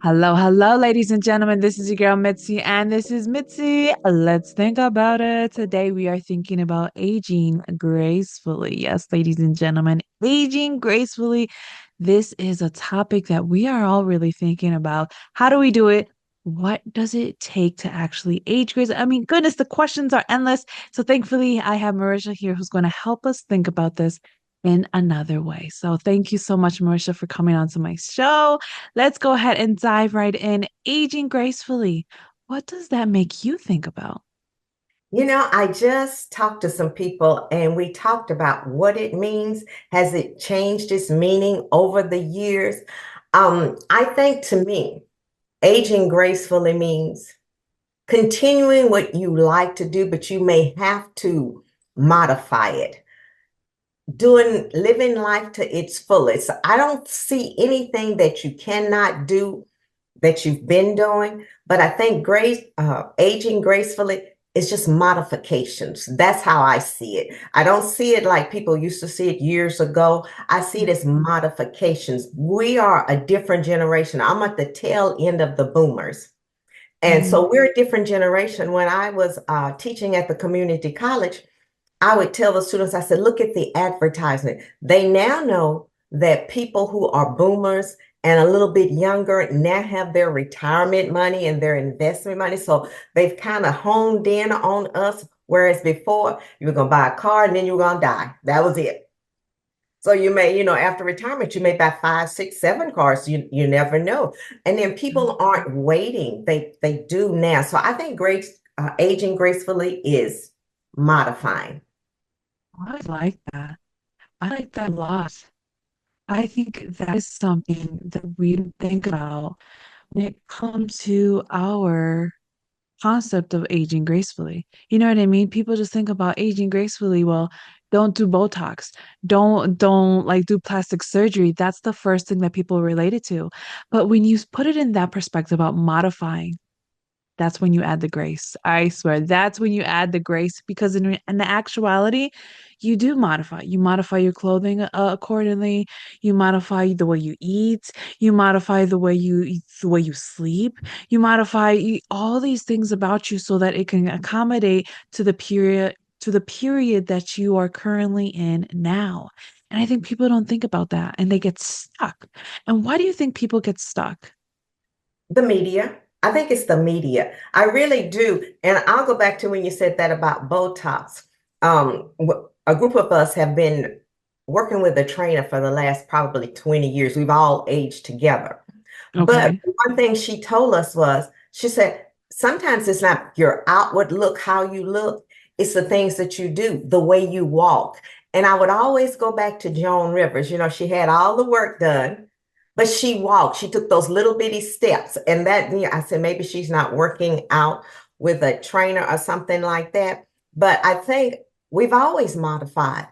Hello, hello, ladies and gentlemen. This is your girl Mitzi, and this is Mitzi. Let's think about it. Today we are thinking about aging gracefully. Yes, ladies and gentlemen, aging gracefully. This is a topic that we are all really thinking about. How do we do it? What does it take to actually age gracefully? I mean, goodness, the questions are endless. So thankfully, I have Maricia here who's going to help us think about this in another way. So thank you so much, Maricia, for coming on to my show. Let's go ahead and dive right in. Aging gracefully. What does that make you think about? I just talked to some people and we talked about what it means. Has it changed its meaning over the years? I think to me, aging gracefully means continuing what you like to do, but you may have to modify it. Living life to its fullest. I don't see anything that you cannot do that you've been doing, but I think aging gracefully is just modifications. That's how I see it. I don't see it like people used to see it years ago. I see it as modifications. We are a different generation. I'm at the tail end of the boomers. And Mhm. so we're a different generation. When I was teaching at the community college, I would tell the students, I said, look at the advertisement. They now know that people who are boomers and a little bit younger now have their retirement money and their investment money. So they've kind of honed in on us. Whereas before, you were going to buy a car and then you were going to die. That was it. So you may, after retirement, you may buy five, six, seven cars. You never know. And then people aren't waiting. They do now. So I think aging gracefully is modifying. I like that. I like that a lot. I think that is something that we don't think about when it comes to our concept of aging gracefully. You know what I mean? People just think about aging gracefully. Well, don't do Botox. Don't like do plastic surgery. That's the first thing that people relate it to. But when you put it in that perspective about modifying, that's when you add the grace. I swear, that's when you add the grace because in the actuality, you do modify. You modify your clothing accordingly. You modify the way you eat. You modify the way you sleep. You modify all these things about you so that it can accommodate to the period that you are currently in now. And I think people don't think about that and they get stuck. And why do you think people get stuck? The media. I think it's the media. I really do. And I'll go back to when you said that about Botox. A group of us have been working with a trainer for the last probably 20 years. We've all aged together. But Okay. one thing she told us was, she said, sometimes it's not your outward look, how you look, it's the things that you do, the way you walk. And I would always go back to Joan Rivers. She had all the work done, but she walked. She took those little bitty steps. And I said, maybe she's not working out with a trainer or something like that. But I think we've always modified.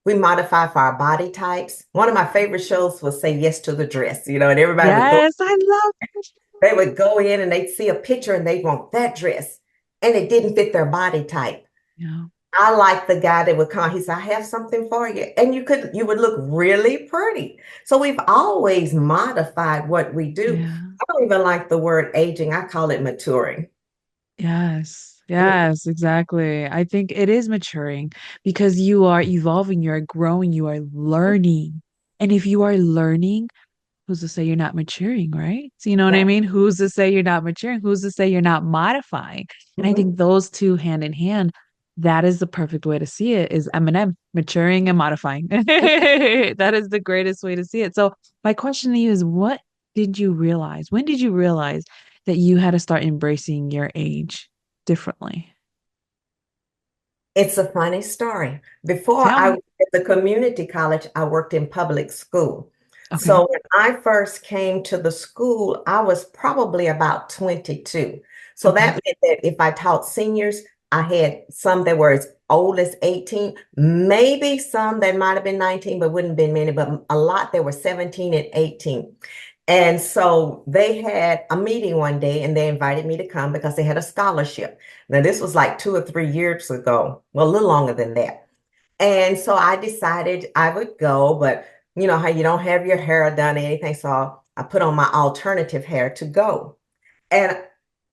We modify for our body types. One of my favorite shows was Say Yes to the Dress, and everybody would go, Yes, I love it. they would go in and they'd see a picture and they'd want that dress. And it didn't fit their body type. Yeah. I like the guy that would come. He said, I have something for you. And you would look really pretty. So we've always modified what we do. Yeah. I don't even like the word aging. I call it maturing. Yes. Yes, exactly. I think it is maturing because you are evolving, you are growing, you are learning. And if you are learning, who's to say you're not maturing, right? So you know what I Yeah. mean? Who's to say you're not maturing? Who's to say you're not modifying? And I Mhm. think those two hand in hand, that is the perfect way to see it is Eminem, maturing and modifying. That is the greatest way to see it. So my question to you is what did you realize? When did you realize that you had to start embracing your age differently? It's a funny story. Before Tell I me. was at the community college, I worked in public school. Okay. So when I first came to the school, I was probably about 22. So Okay. that meant that if I taught seniors, I had some that were as old as 18, maybe some that might have been 19, but wouldn't have been many, but a lot that were 17 and 18. And so they had a meeting one day and they invited me to come because they had a scholarship. Now, this was like 2 or 3 years ago, well, a little longer than that. And so I decided I would go, but you know how you don't have your hair done or anything. So I put on my alternative hair to go. And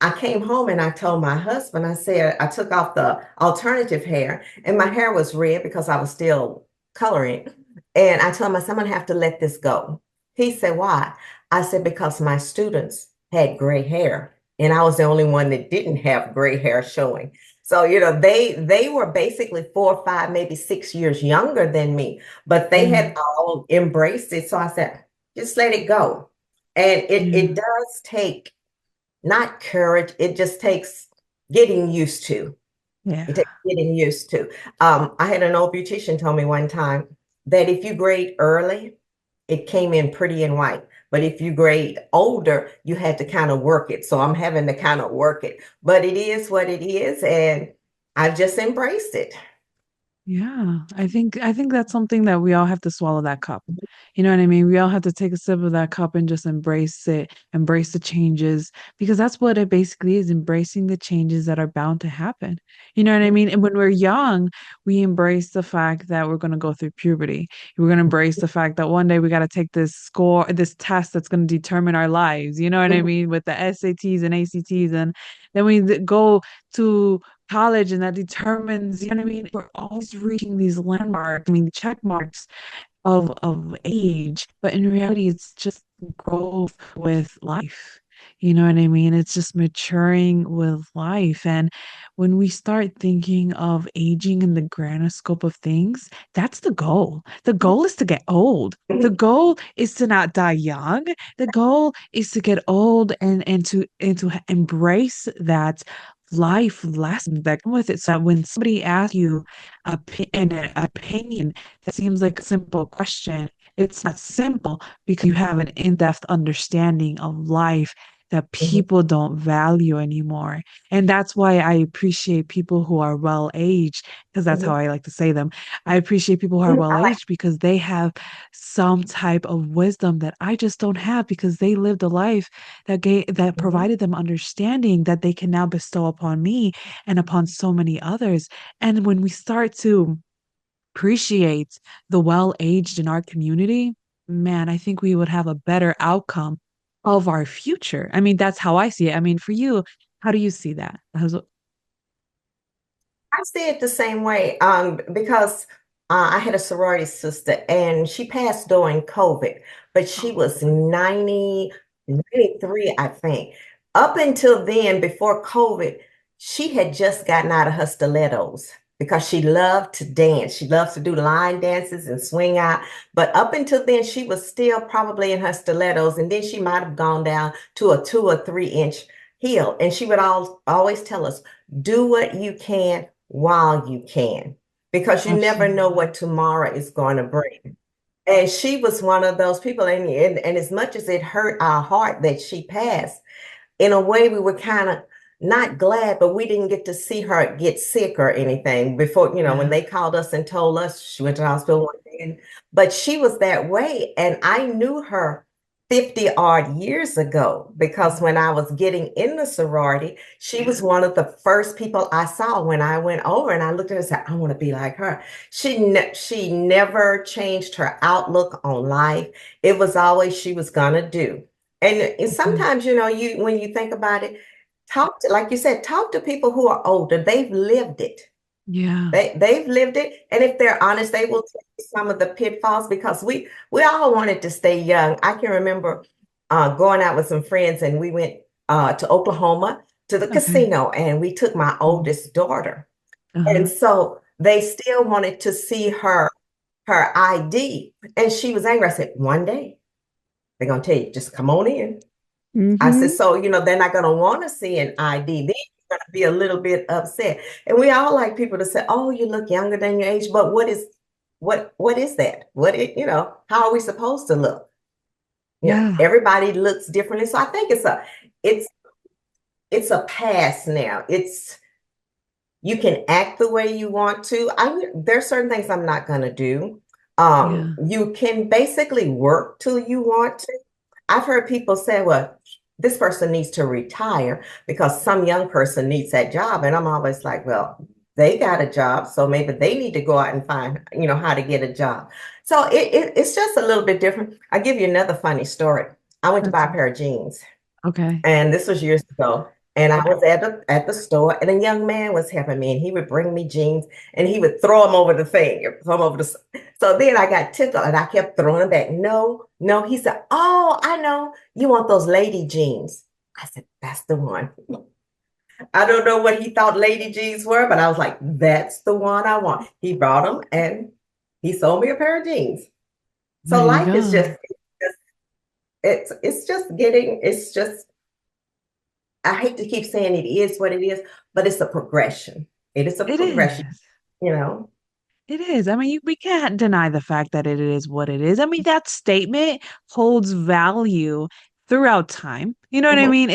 I came home and I told my husband, I said, I took off the alternative hair and my hair was red because I was still coloring. And I told him, I said, I'm going to have to let this go. He said, why? I said, because my students had gray hair and I was the only one that didn't have gray hair showing. So, they were basically 4, 5, maybe 6 years younger than me, but they Yeah. had all embraced it. So I said, just let it go. And it Yeah. does take not courage, it just takes getting used to. It Yeah. takes getting used to. I had an old beautician tell me one time that if you grade early, it came in pretty and white. But if you grade older, you had to kind of work it. So I'm having to kind of work it. But it is what it is, and I've just embraced it. Yeah, I think that's something that we all have to swallow that cup. You know what I mean? We all have to take a sip of that cup and just embrace it, embrace the changes, because that's what it basically is, embracing the changes that are bound to happen. You know what I mean? And when we're young, we embrace the fact that we're going to go through puberty. We're going to embrace the fact that one day we got to take this score, this test that's going to determine our lives. You know what I mean? With the SATs and ACTs, and then go to college and that determines, you know what I mean? We're always reaching these landmarks, I mean, check marks of age, but in reality, it's just growth with life. You know what I mean? It's just maturing with life. And when we start thinking of aging in the grander scope of things, that's the goal. The goal is to get old. The goal is to not die young. The goal is to get old and to embrace that life lessons that come with it. So that when somebody asks you an opinion that seems like a simple question, it's not simple because you have an in-depth understanding of life that people don't value anymore. And that's why I appreciate people who are well aged, because that's how I like to say them. I appreciate people who are well I like, aged because they have some type of wisdom that I just don't have because they lived a life that mhm, provided them understanding that they can now bestow upon me and upon so many others. And when we start to appreciate the well-aged in our community, man, I think we would have a better outcome of our future. I mean, that's how I see it. I mean, for you, how do you see that? I see it the same way because I had a sorority sister and she passed during COVID, but she Oh, was 90, 93, I think. Up until then, before COVID, she had just gotten out of her stilettos because she loved to dance. She loves to do line dances and swing out. But up until then, she was still probably in her stilettos. And then she might have gone down to a 2 or 3 inch heel. And she would always tell us, do what you can while you can, because you never know absolutely. what tomorrow is going to bring. And she was one of those people. And as much as it hurt our heart that she passed, in a way, we were kind of not glad, but we didn't get to see her get sick or anything before, when Yeah. they called us and told us she went to the hospital one day. But she was that way. And I knew her 50 odd years ago because when I was getting in the sorority, she was one of the first people I saw when I went over and I looked at her and said, I want to be like her. She never changed her outlook on life. It was always she was gonna do. And Mhm. sometimes, you when you think about it, like you said, talk to people who are older. They've lived it. Yeah. They've lived it. And if they're honest, they will tell you some of the pitfalls because we all wanted to stay young. I can remember going out with some friends and we went to Oklahoma to the Okay. casino and we took my Oh. oldest daughter. And Uh-huh. so they still wanted to see her ID. And she was angry. I said, one day they're gonna tell you, just come on in. I said, Mm-hmm. so, they're not going to want to see an ID. Then you're going to be a little bit upset. And we all like people to say, oh, you look younger than your age. But what is that? How are we supposed to look? Yeah. Everybody looks differently. So I think it's it's a pass now. You can act the way you want to. There's certain things I'm not going to do. Yeah. You can basically work till you want to. I've heard people say, well, this person needs to retire because some young person needs that job. And I'm always like, well, they got a job, so maybe they need to go out and find, how to get a job. So it's just a little bit different. I'll give you another funny story. I went to That's buy a pair of jeans, okay. and this was years ago. And I was at the store, and a young man was helping me, and he would bring me jeans, and he would throw them over the thing, throw them over the. So then I got tickled, and I kept throwing them back. No, no. He said, "Oh, I know. You want those lady jeans?" I said, "That's the one." I don't know what he thought lady jeans were, but I was like, "That's the one I want." He brought them, and he sold me a pair of jeans. There So you life is go. just it's just getting it's just I hate to keep saying it is what it is, but it's a progression. It is a It progression, is. you know. It is. I mean, we can't deny the fact that it is what it is. I mean, that statement holds value throughout time. You know what I Mhm, mean?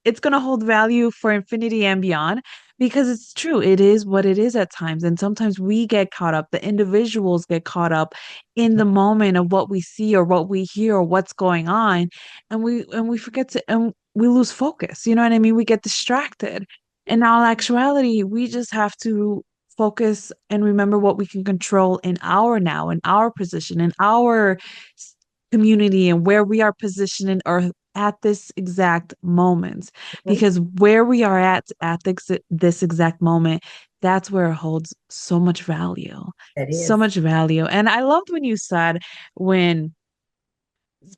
It's going to hold value for infinity and beyond because it's true. It is what it is at times, and sometimes we get caught up. The individuals get caught up in the moment of what we see or what we hear or what's going on, and we forget to and we lose focus. You know what I mean? We get distracted. In all actuality, we just have to focus and remember what we can control in our now, in our position, in our community, and where we are positioned in earth at this exact moment. mhm. Because where we are at this exact moment, that's where it holds so much value. It So is. much value. And I loved when you said when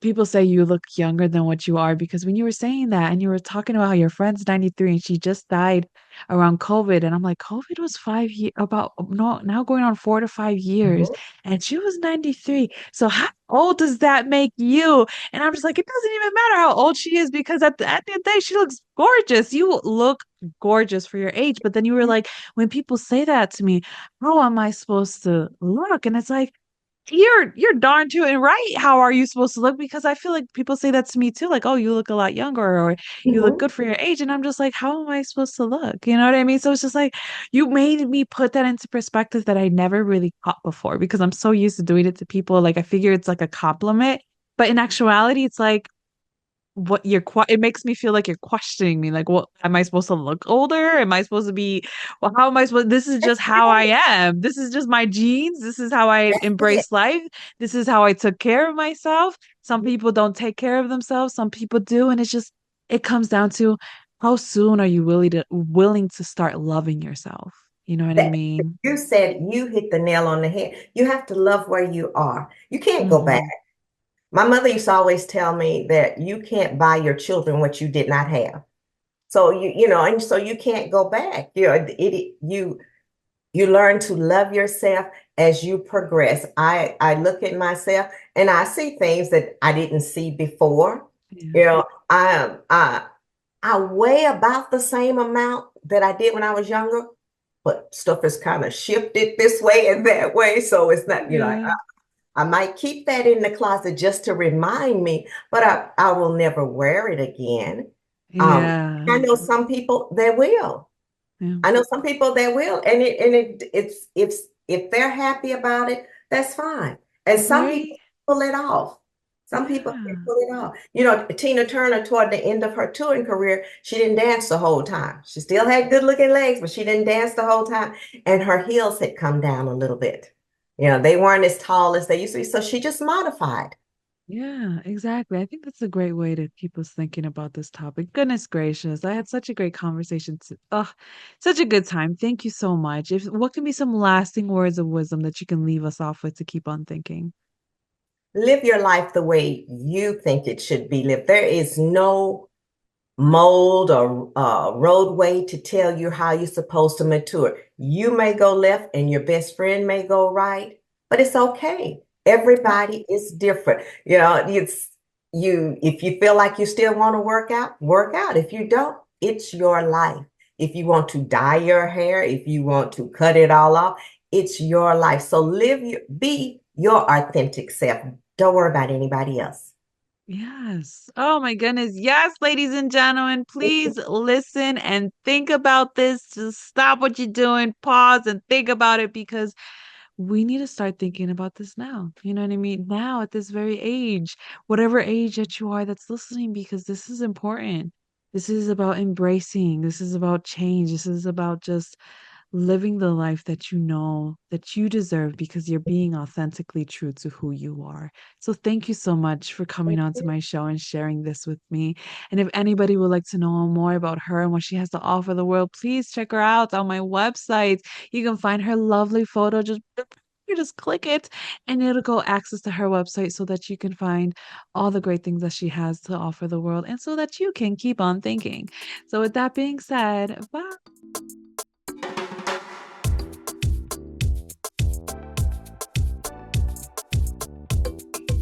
people say you look younger than what you are because when you were saying that and you were talking about how your friend's 93 and she just died around COVID, and I'm like, COVID was 5 years about no now going on 4 to 5 years, Mhm, and she was 93. So how old does that make you? And I'm just like, it doesn't even matter how old she is because at the end of the day, she looks gorgeous. You look gorgeous for your age. But then you were like, when people say that to me, how am I supposed to look? And it's like, you're darn tootin' right. How are you supposed to look? Because I feel like people say that to me too, like, oh, you look a lot younger or you look mhm. good for your age. And I'm just like, how am I supposed to look? You know what I mean? So it's just like you made me put that into perspective that I never really caught before because I'm so used to doing it to people. Like I figure it's like a compliment. But in actuality, it's like what it makes me feel like you're questioning me, like, what am I supposed to look older? Am I supposed to be, well, how am I supposed, this is That's just how I right. am, this is just my genes, this is how I That's it. embrace life, this is how I took care of myself. Some people don't take care of themselves, some people do, and it's just, it comes down to how soon are you willing to start loving yourself, you know what I That mean? you said you hit the nail on the head. You have to love where you are. You can't go back. Hmm. My mother used to always tell me that you can't buy your children what you did not have. So and so you can't go back. You learn to love yourself as you progress. I look at myself and I see things that I didn't see before. Yeah. You know, I weigh about the same amount that I did when I was younger, but stuff has kind of shifted this way and that way. So it's not, Yeah. I might keep that in the closet just to remind me, but I will never wear it again. Um, Yeah. I know some people that will. Yeah. I know some people that will, if they're happy about it, that's fine. And some Right. people pull it off. Some people can Yeah. pull it off. Tina Turner, toward the end of her touring career, she didn't dance the whole time. She still had good looking legs, but she didn't dance the whole time. And her heels had come down a little bit. They weren't as tall as they used to be. So she just modified. Yeah, exactly. I think that's a great way to keep us thinking about this topic. Goodness gracious, I had such a great conversation. Such a good time. Thank you so much. If what can be some lasting words of wisdom that you can leave us off with to keep on thinking? Live your life the way you think it should be lived. There is no mold or roadway to tell you how you're supposed to mature. You may go left and your best friend may go right, but it's okay. Everybody is different. It's you if you feel like you still want to work out, work out. If you don't, it's your life. If you want to dye your hair, if you want to cut it all off, it's your life. So be your authentic self. Don't worry about anybody else. Yes. Oh my goodness. Yes, ladies and gentlemen, please listen and think about this. Just stop what you're doing, pause and think about it because we need to start thinking about this now. You know what I mean? Now, at this very age, whatever age that you are that's listening, because this is important. This is about embracing. This is about change. This is about just living the life that you know that you deserve because you're being authentically true to who you are. So thank you so much for coming on to my show and sharing this with me. And if anybody would like to know more about her and what she has to offer the world, please check her out on my website. You can find her lovely photo. Just you just click it and it'll go access to her website so that you can find all the great things that she has to offer the world and so that you can keep on thinking. So with that being said, bye.